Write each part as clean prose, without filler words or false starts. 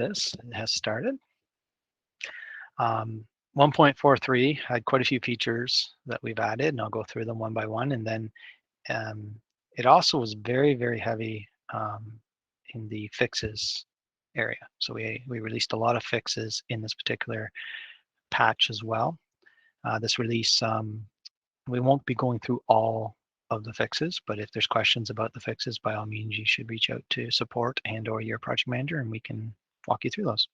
this. It has started. 1.43 had quite a few features that we've added, and I'll go through them one by one. And then it also was very, very heavy in the fixes area. So we released a lot of fixes in this particular patch as well. This release, we won't be going through all of the fixes, but if there's questions about the fixes, by all means, you should reach out to support and or your project manager, and we can walk you through those.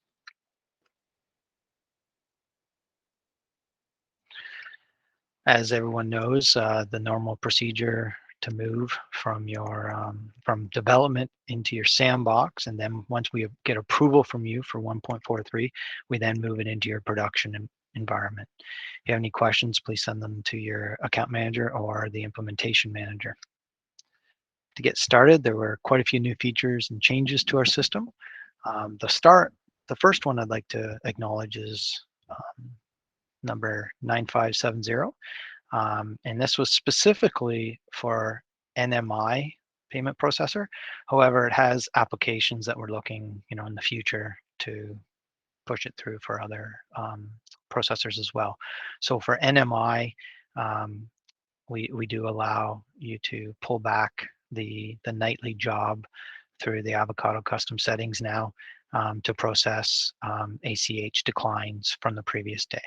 As everyone knows, the normal procedure to move from your from development into your sandbox, and then once we get approval from you for 1.43, we then move it into your production environment. If you have any questions, please send them to your account manager or the implementation manager. To get started, there were quite a few new features and changes to our system. The first one I'd like to acknowledge is number 9570. And this was specifically for NMI payment processor. However, it has applications that we're looking, in the future to push it through for other processors as well. So for NMI, we do allow you to pull back the nightly job through the Avocado custom settings now to process ACH declines from the previous day.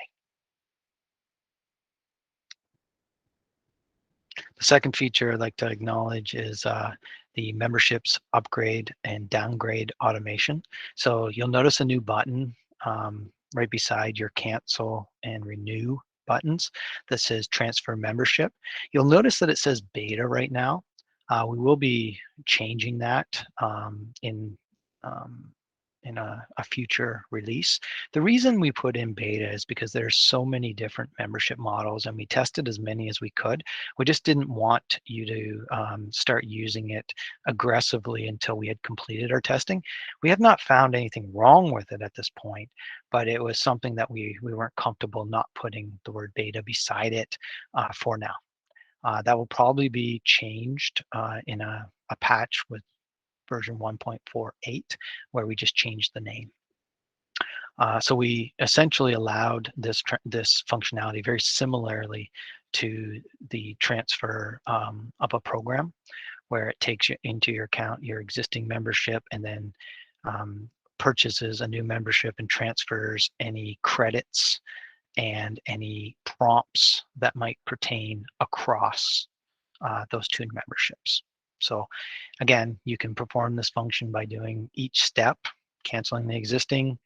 The second feature I'd like to acknowledge is the memberships upgrade and downgrade automation. So you'll notice a new button right beside your cancel and renew buttons that says transfer membership. You'll notice that it says beta right now. We will be changing that in a future release. The reason we put in beta is because there's so many different membership models, and we tested as many as we could. We just didn't want you to start using it aggressively until we had completed our testing. We have not found anything wrong with it at this point, but it was something that we weren't comfortable not putting the word beta beside it for now. That will probably be changed in a patch with version 1.48, where we just changed the name. So we essentially allowed this functionality very similarly to the transfer of a program, where it takes you into your account, your existing membership, and then purchases a new membership and transfers any credits and any prompts that might pertain across those two memberships. So again, you can perform this function by doing each step, canceling the existing,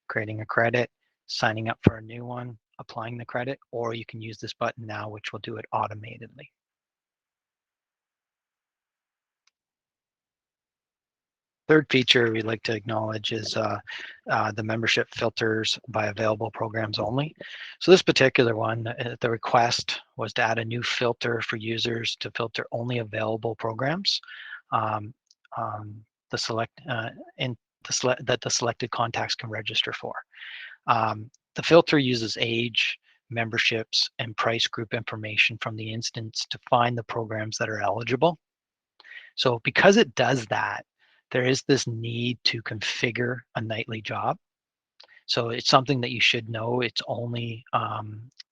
creating a credit, signing up for a new one, applying the credit, or you can use this button now, which will do it automatically. Third feature we'd like to acknowledge is the membership filters by available programs only. So this particular one, the request was to add a new filter for users to filter only available programs that the selected contacts can register for. The filter uses age, memberships, and price group information from the instance to find the programs that are eligible. So because it does that, there is this need to configure a nightly job. So it's something that you should know. It's only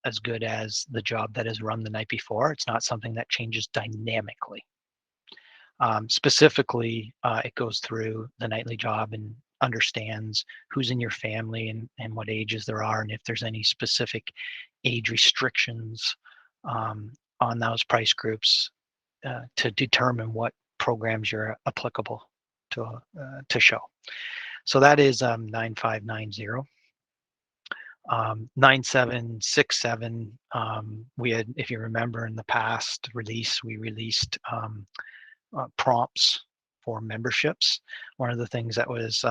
as good as the job that is run the night before. It's not something that changes dynamically. Specifically, it goes through the nightly job and understands who's in your family and what ages there are, and if there's any specific age restrictions on those price groups to determine what programs you're applicable to show. So that is 9590. 9767, we had, if you remember in the past release, we released prompts for memberships. One of the things that was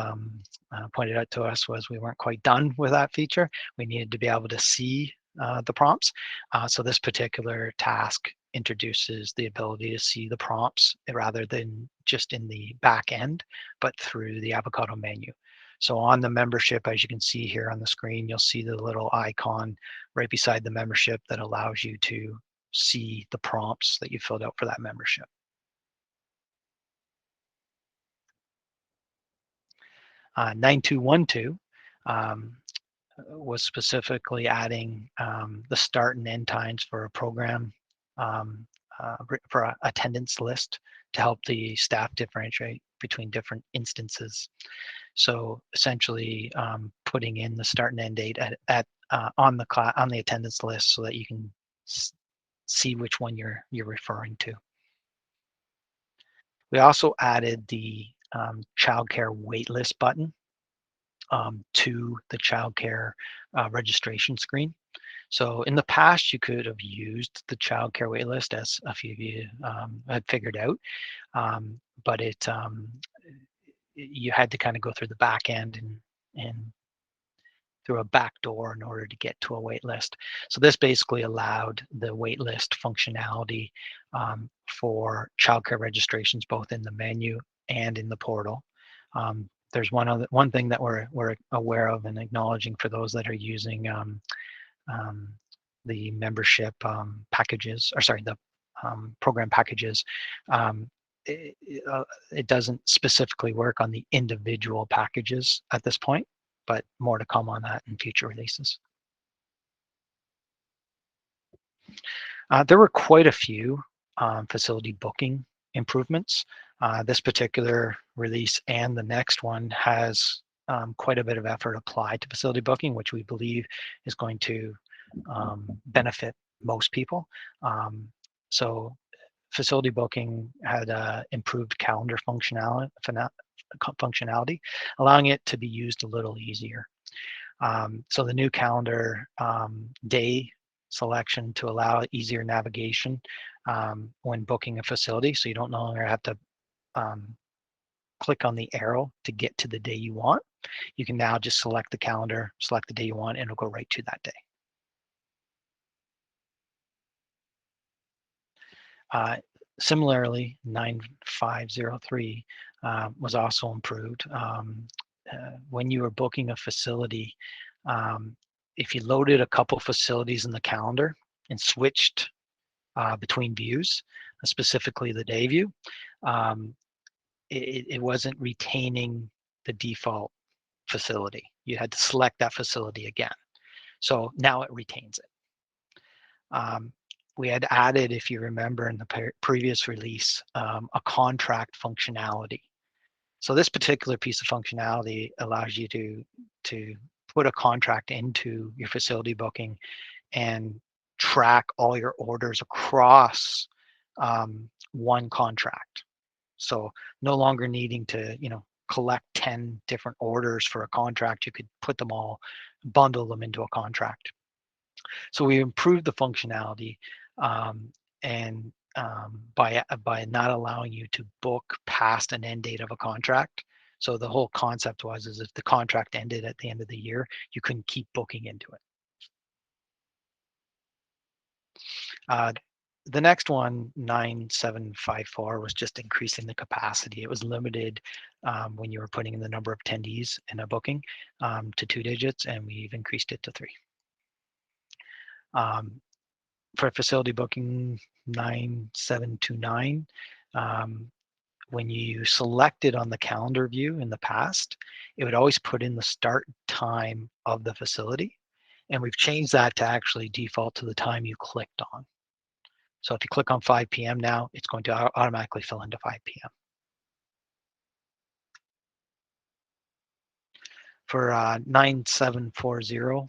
pointed out to us was we weren't quite done with that feature. We needed to be able to see the prompts. So this particular task introduces the ability to see the prompts rather than just in the back end, but through the Avocado menu. So on the membership, as you can see here on the screen, you'll see the little icon right beside the membership that allows you to see the prompts that you filled out for that membership. 9212 um, was specifically adding the start and end times for a program um, for a attendance list to help the staff differentiate between different instances. So essentially, putting in the start and end date on the attendance list so that you can see which one you're referring to. We also added the childcare waitlist button to the childcare registration screen. So in the past, you could have used the childcare waitlist, as a few of you had figured out, but you had to kind of go through the back end and through a back door in order to get to a wait list. So this basically allowed the wait list functionality for childcare registrations, both in the menu and in the portal. There's one thing that we're aware of and acknowledging for those that are using um, the membership packages, or sorry, the program packages. Um, it doesn't specifically work on the individual packages at this point, but more to come on that in future releases. There were quite a few facility booking improvements. This particular release and the next one has quite a bit of effort applied to facility booking, which we believe is going to benefit most people. So facility booking had improved calendar functionality, allowing it to be used a little easier. So the new calendar day selection to allow easier navigation when booking a facility, so you don't no longer have to um, click on the arrow to get to the day you want. You can now just select the calendar, select the day you want, and it'll go right to that day. Similarly, 9503 was also improved. When you were booking a facility, if you loaded a couple facilities in the calendar and switched between views, specifically the day view, um, it wasn't retaining the default facility. You had to select that facility again. So now it retains it. We had added, if you remember in the previous release, a contract functionality. So this particular piece of functionality allows you to put a contract into your facility booking and track all your orders across one contract. So no longer needing to, collect 10 different orders for a contract, you could put them all, bundle them into a contract. So we improved the functionality and by not allowing you to book past an end date of a contract. So the whole concept was is if the contract ended at the end of the year, you couldn't keep booking into it. The next one, 9754, was just increasing the capacity. It was limited when you were putting in the number of attendees in a booking to 2 digits, and we've increased it to 3. For facility booking 9729, when you selected on the calendar view in the past, it would always put in the start time of the facility. And we've changed that to actually default to the time you clicked on. So if you click on 5 p.m. now, it's going to automatically fill into 5 p.m. For 9740,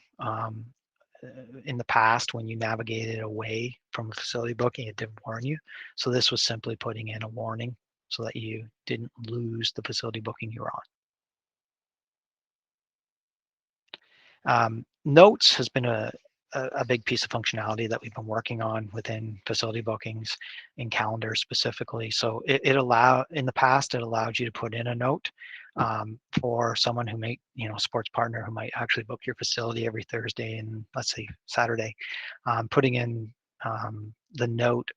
in the past, when you navigated away from a facility booking, it didn't warn you. So this was simply putting in a warning so that you didn't lose the facility booking you were on. Notes has been a big piece of functionality that we've been working on within facility bookings and calendars specifically. So in the past, it allowed you to put in a note for someone who may, sports partner who might actually book your facility every Thursday and let's say Saturday. Putting in the note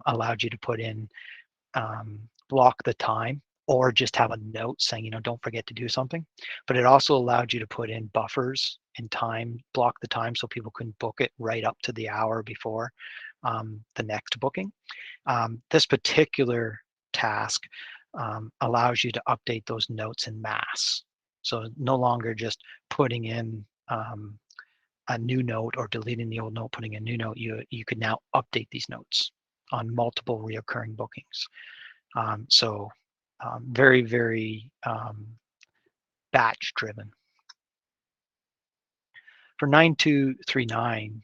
allowed you to put in block the time or just have a note saying, don't forget to do something. But it also allowed you to put in buffers and time, block the time so people couldn't book it right up to the hour before the next booking. This particular task allows you to update those notes in mass. So no longer just putting in a new note or deleting the old note, putting a new note. You could now update these notes on multiple reoccurring bookings. Very, very batch driven. For 9239,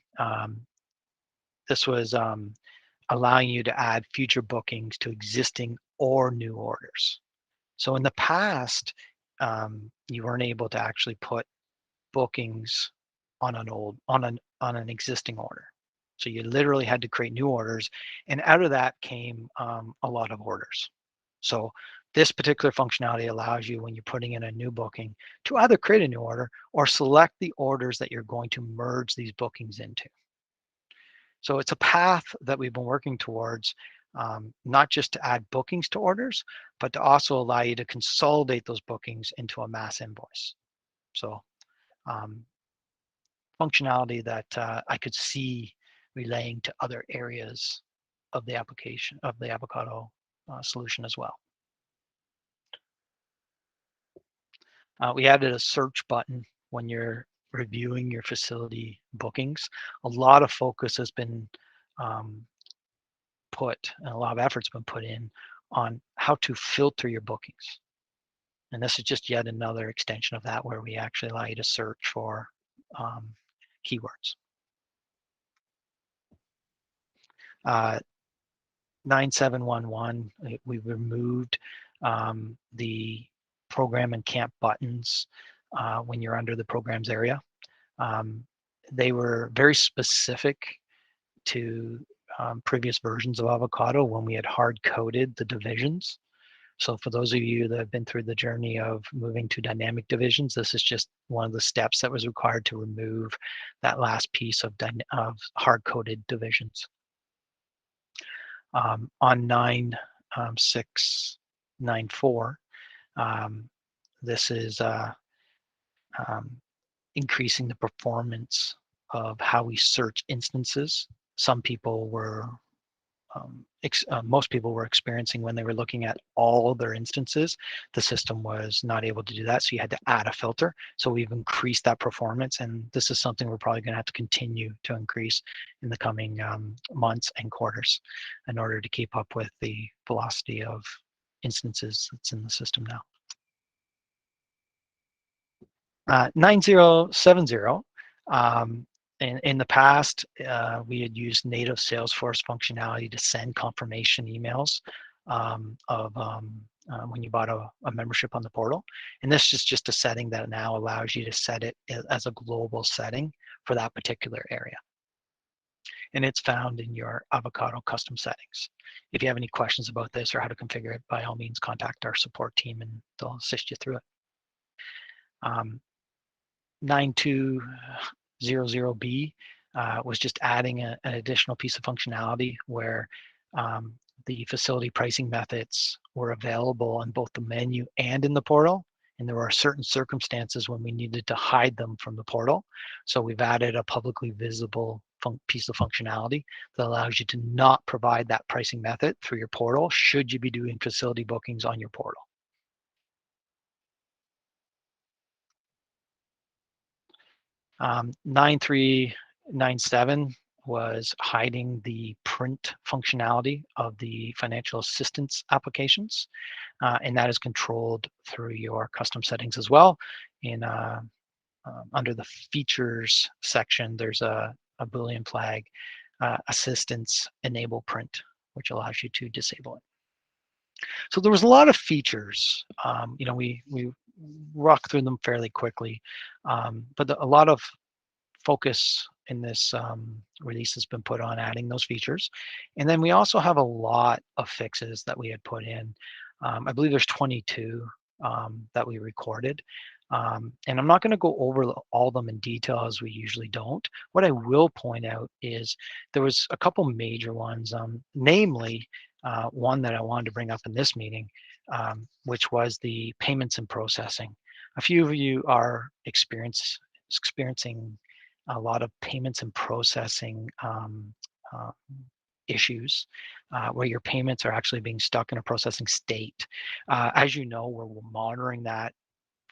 this was allowing you to add future bookings to existing or new orders. So in the past, you weren't able to actually put bookings on an existing order. So you literally had to create new orders, and out of that came a lot of orders. So this particular functionality allows you, when you're putting in a new booking, to either create a new order or select the orders that you're going to merge these bookings into. So it's a path that we've been working towards, not just to add bookings to orders, but to also allow you to consolidate those bookings into a mass invoice. So um, functionality that I could see relaying to other areas of the application of the Avocado solution as well. We added a search button when you're reviewing your facility bookings. A lot of focus has been put, and a lot of effort's been put in on how to filter your bookings. And this is just yet another extension of that, where we actually allow you to search for keywords. 9711, we removed the program and camp buttons when you're under the programs area. They were very specific to previous versions of Avocado when we had hard-coded the divisions. So for those of you that have been through the journey of moving to dynamic divisions, this is just one of the steps that was required to remove that last piece of hard-coded divisions. On 9694, this is increasing the performance of how we search instances. Some people were most people were experiencing, when they were looking at all their instances, the system was not able to do that. So you had to add a filter. So we've increased that performance, and this is something we're probably going to have to continue to increase in the coming months and quarters in order to keep up with the velocity of instances that's in the system now. 9070. In the past, we had used native Salesforce functionality to send confirmation emails when you bought a membership on the portal. And this is just a setting that now allows you to set it as a global setting for that particular area. And it's found in your Avocado custom settings. If you have any questions about this or how to configure it, by all means, contact our support team and they'll assist you through it. 9200B was just adding an additional piece of functionality where the facility pricing methods were available on both the menu and in the portal. And there were certain circumstances when we needed to hide them from the portal. So we've added a publicly visible piece of functionality that allows you to not provide that pricing method through your portal should you be doing facility bookings on your portal. 9397 was hiding the print functionality of the financial assistance applications, and that is controlled through your custom settings as well. Under the features section, there's a Boolean flag, assistance enable print, which allows you to disable it. So there was a lot of features. We rock through them fairly quickly, but a lot of focus in this release has been put on adding those features. And then we also have a lot of fixes that we had put in. I believe there's 22 that we recorded. And I'm not going to go over all of them in detail, as we usually don't. What I will point out is there was a couple major ones, namely one that I wanted to bring up in this meeting, which was the payments and processing. A few of you are experiencing a lot of payments and processing issues where your payments are actually being stuck in a processing state. As you know, we're monitoring that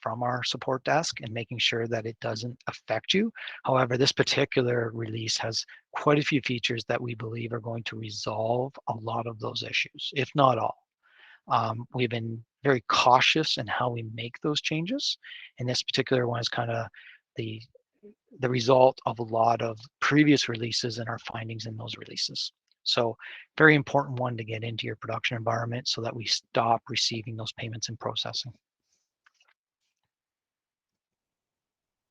from our support desk and making sure that it doesn't affect you. However, this particular release has quite a few features that we believe are going to resolve a lot of those issues, if not all. We've been very cautious in how we make those changes, and this particular one is kind of the result of a lot of previous releases and our findings in those releases. So very important one to get into your production environment so that we stop receiving those payments and processing.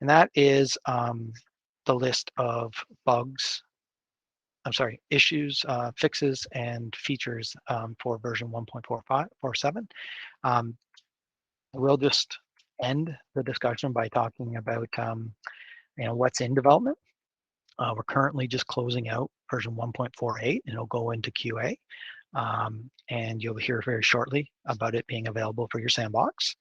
And that is the list of bugs, issues, fixes, and features for version 1.47. We'll just end the discussion by talking about what's in development. We're currently just closing out version 1.48, and it'll go into QA. And you'll hear very shortly about it being available for your sandbox.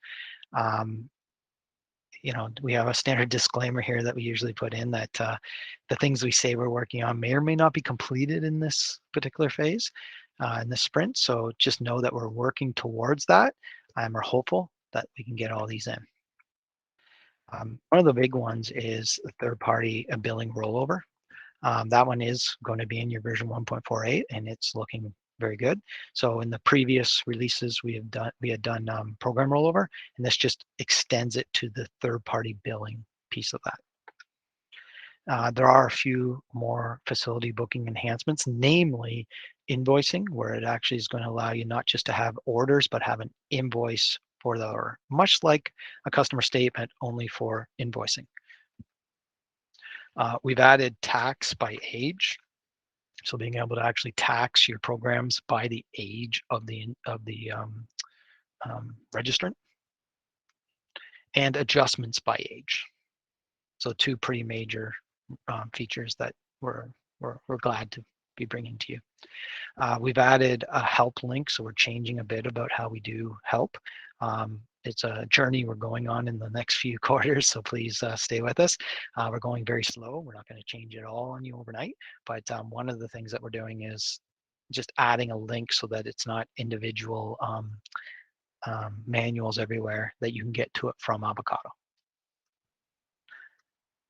We have a standard disclaimer here that we usually put in that the things we say we're working on may or may not be completed in this particular phase, in this sprint. So just know that we're working towards that. We're hopeful that we can get all these in. One of the big ones is the third-party billing rollover. That one is going to be in your version 1.48, and it's looking very good. So in the previous releases, we had done program rollover, and this just extends it to the third-party billing piece of that. There are a few more facility booking enhancements, namely invoicing, where it actually is going to allow you not just to have orders, but have an invoice for the order, much like a customer statement, only for invoicing. We've added tax by age. So being able to actually tax your programs by the age of the registrant, and adjustments by age. So two pretty major features that we're glad to be bringing to you. We've added a help link, so we're changing a bit about how we do help. It's a journey we're going on in the next few quarters, so please stay with us. We're going very slow. We're not going to change it all on you overnight, but one of the things that we're doing is just adding a link so that it's not individual manuals everywhere, that you can get to it from Avocado.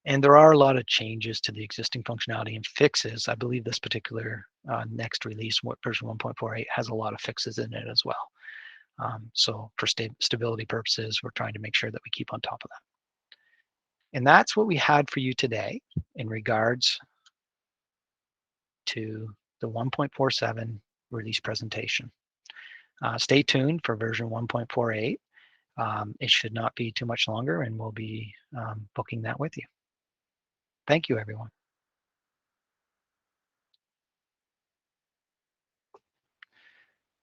And there are a lot of changes to the existing functionality and fixes. I believe this particular next release, version 1.48, has a lot of fixes in it as well. So for stability purposes, we're trying to make sure that we keep on top of that. And that's what we had for you today in regards to the 1.47 release presentation. Stay tuned for version 1.48. It should not be too much longer, and we'll be booking that with you. Thank you, everyone.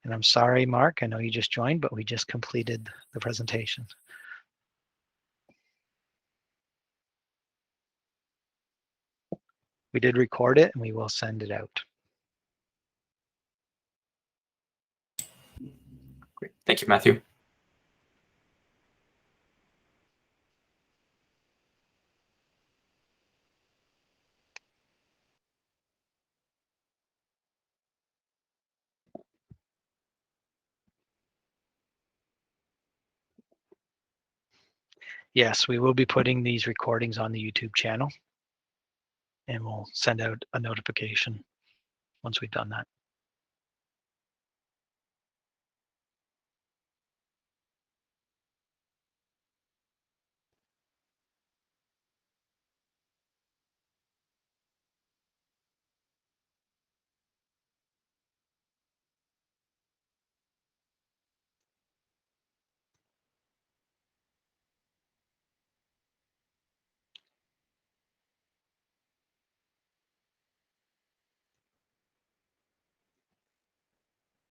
And I'm sorry, Mark, I know you just joined, but we just completed the presentation. We did record it, and we will send it out. Great. Thank you, Matthew. Yes, we will be putting these recordings on the YouTube channel, and we'll send out a notification once we've done that.